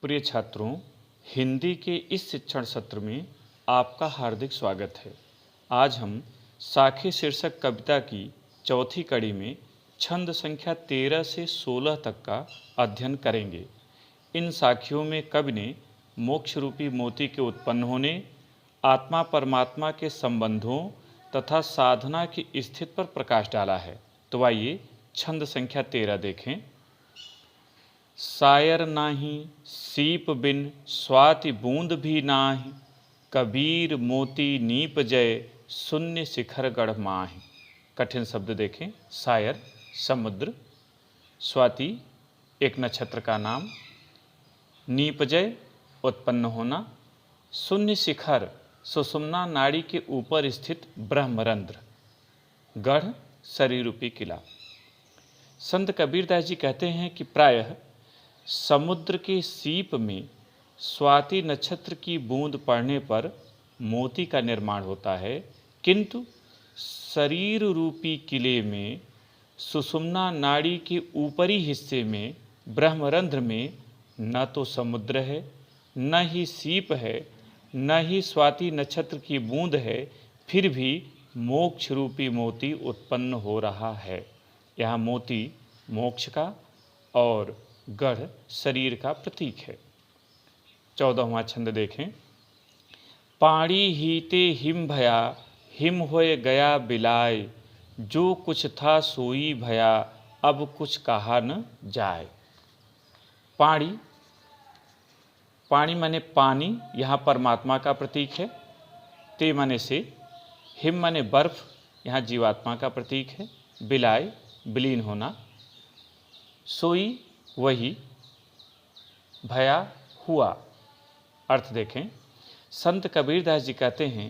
प्रिय छात्रों, हिंदी के इस शिक्षण सत्र में आपका हार्दिक स्वागत है। आज हम साखी शीर्षक कविता की चौथी कड़ी में छंद संख्या 13 से 16 तक का अध्ययन करेंगे। इन साखियों में कवि ने मोक्ष रूपी मोती के उत्पन्न होने, आत्मा परमात्मा के संबंधों तथा साधना की स्थिति पर प्रकाश डाला है। तो आइए छंद संख्या 13 देखें। सायर नाही सीप बिन स्वाति बूंद भी नाही, कबीर मोती नीप जय शून्य शिखर गढ़ माहि। कठिन शब्द देखें। सायर समुद्र, स्वाति एक नक्षत्र का नाम, नीपजय उत्पन्न होना, शून्य शिखर सुषुम्ना नाड़ी के ऊपर स्थित ब्रह्मरंध्र, गढ़ शरीर रूपी किला। संत कबीरदास जी कहते हैं कि प्रायः समुद्र के सीप में स्वाति नक्षत्र की बूंद पड़ने पर मोती का निर्माण होता है, किंतु शरीर रूपी किले में सुषुम्ना नाड़ी के ऊपरी हिस्से में ब्रह्मरंध्र में न तो समुद्र है, न ही सीप है, न ही स्वाति नक्षत्र की बूंद है, फिर भी मोक्ष रूपी मोती उत्पन्न हो रहा है। यह मोती मोक्ष का और गढ़ शरीर का प्रतीक है। 14वां छंद देखें। पाणी हीते हिम भया, हिम होए गया बिलाय, जो कुछ था सोई भया, अब कुछ कहा न जाए। पाणी, पाणी माने पानी, यहाँ परमात्मा का प्रतीक है। ते माने से, हिम माने बर्फ, यहाँ जीवात्मा का प्रतीक है। बिलाय विलीन होना, सोई वही, भया हुआ। अर्थ देखें। संत कबीरदास जी कहते हैं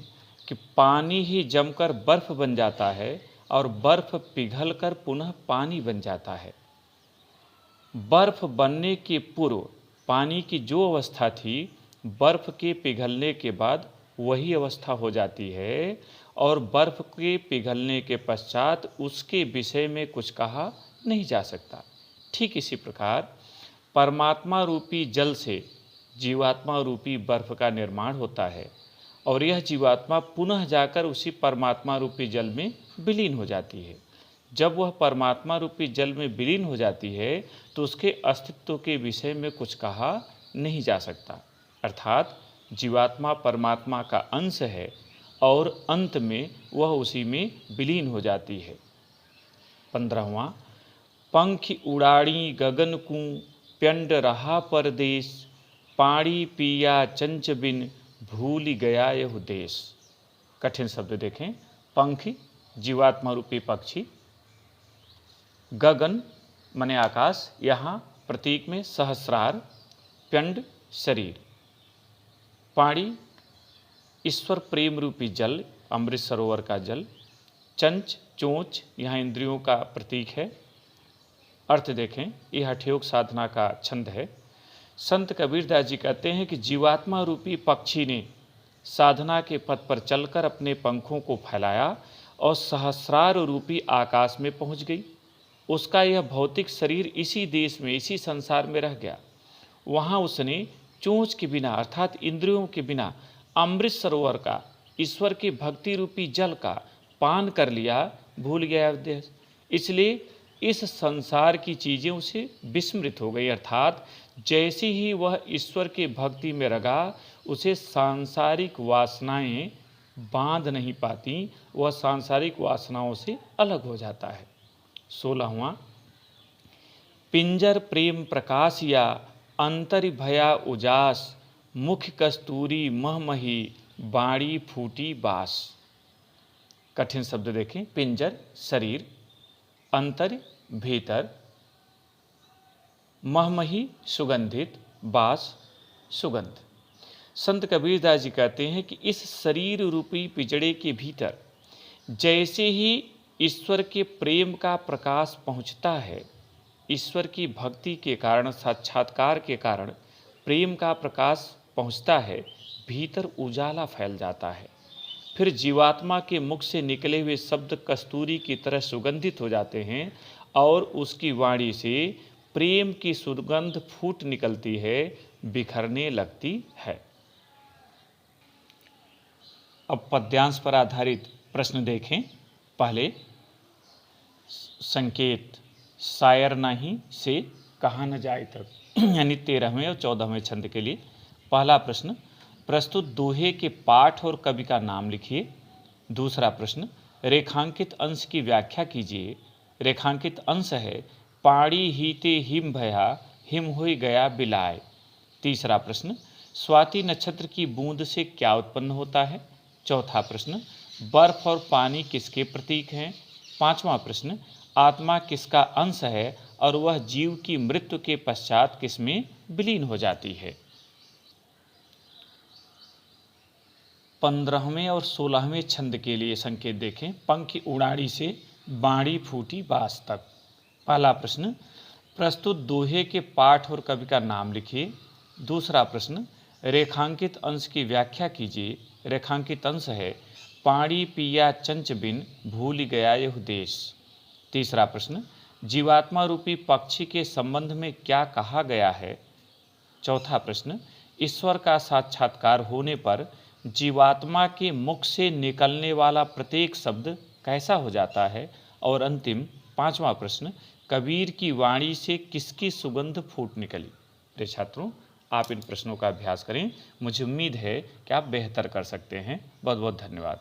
कि पानी ही जमकर बर्फ बन जाता है और बर्फ पिघलकर पुनः पानी बन जाता है। बर्फ बनने के पूर्व पानी की जो अवस्था थी, बर्फ के पिघलने के बाद वही अवस्था हो जाती है, और बर्फ के पिघलने के पश्चात उसके विषय में कुछ कहा नहीं जा सकता। ठीक इसी प्रकार परमात्मा रूपी जल से जीवात्मा रूपी बर्फ का निर्माण होता है, और यह जीवात्मा पुनः जाकर उसी परमात्मा रूपी जल में विलीन हो जाती है। जब वह परमात्मा रूपी जल में विलीन हो जाती है तो उसके अस्तित्व के विषय में कुछ कहा नहीं जा सकता। अर्थात जीवात्मा परमात्मा का अंश है और अंत में वह उसी में विलीन हो जाती है। 15वां। पंखी उड़ाड़ी गगन कू, प्यंड रहा परदेश, पाणी पिया चंच बिन, भूल गया यह देश। कठिन शब्द देखें। पंखी जीवात्मा रूपी पक्षी, गगन माने आकाश, यहाँ प्रतीक में सहस्रार, प्यंड शरीर, पाणी ईश्वर प्रेम रूपी जल, अमृत सरोवर का जल, चंच चोंच यहाँ इंद्रियों का प्रतीक है। अर्थ देखें। यह हठयोग साधना का छंद है। संत कबीरदास जी कहते हैं कि जीवात्मा रूपी पक्षी ने साधना के पथ पर चलकर अपने पंखों को फैलाया और सहस्रार रूपी आकाश में पहुंच गई। उसका यह भौतिक शरीर इसी देश में, इसी संसार में रह गया। वहाँ उसने चोंच के बिना अर्थात इंद्रियों के बिना अमृत सरोवर का, ईश्वर की भक्ति रूपी जल का पान कर लिया, भूल गया देश। इसलिए इस संसार की चीज़ें उसे विस्मृत हो गई। अर्थात जैसे ही वह ईश्वर के भक्ति में रगा, उसे सांसारिक वासनाएं बांध नहीं पाती, वह सांसारिक वासनाओं से अलग हो जाता है। 16वां। पिंजर प्रेम प्रकाशिया, अंतर भया उजास, मुख कस्तूरी महमही, बाणी फूटी बास। कठिन शब्द देखें। पिंजर शरीर, अंतर भीतर, महमही सुगंधित, बास सुगंध। संत कबीरदास जी कहते हैं कि इस शरीर रूपी पिंजड़े के भीतर जैसे ही ईश्वर के प्रेम का प्रकाश पहुंचता है, ईश्वर की भक्ति के कारण, साक्षात्कार के कारण प्रेम का प्रकाश पहुंचता है, भीतर उजाला फैल जाता है। फिर जीवात्मा के मुख से निकले हुए शब्द कस्तूरी की तरह सुगंधित हो जाते हैं और उसकी वाणी से प्रेम की सुगंध फूट निकलती है, बिखरने लगती है। अब पद्यांश पर आधारित प्रश्न देखें। पहले संकेत शायर नहीं से कहाँ न जाए तक, यानी 13वें और 14वें छंद के लिए। पहला प्रश्न, प्रस्तुत दोहे के पाठ और कवि का नाम लिखिए। दूसरा प्रश्न, रेखांकित अंश की व्याख्या कीजिए। रेखांकित अंश है, पाड़ी हीते हिम भया, हिम हुई गया बिलाय। तीसरा प्रश्न, स्वाति नक्षत्र की बूंद से क्या उत्पन्न होता है। चौथा प्रश्न, बर्फ और पानी किसके प्रतीक हैं। पांचवा प्रश्न, आत्मा किसका अंश है और वह जीव की मृत्यु के पश्चात किसमें विलीन हो जाती है। 15वें और 16वें छंद के लिए संकेत देखें। पंख उड़ाड़ी से बाड़ी फूटी बास तक। पहला प्रश्न, प्रस्तुत दोहे के पाठ और कवि का नाम लिखिए। दूसरा प्रश्न, रेखांकित अंश की व्याख्या कीजिए। रेखांकित अंश है, पानी पिया चंच बिन, भूल गया यह देश। तीसरा प्रश्न, जीवात्मा रूपी पक्षी के संबंध में क्या कहा गया है। चौथा प्रश्न, ईश्वर का साक्षात्कार होने पर जीवात्मा के मुख से निकलने वाला प्रत्येक शब्द कैसा हो जाता है। और अंतिम पांचवा प्रश्न, कबीर की वाणी से किसकी सुगंध फूट निकली। प्रिय छात्रों, आप इन प्रश्नों का अभ्यास करें। मुझे उम्मीद है कि आप बेहतर कर सकते हैं। बहुत बहुत धन्यवाद।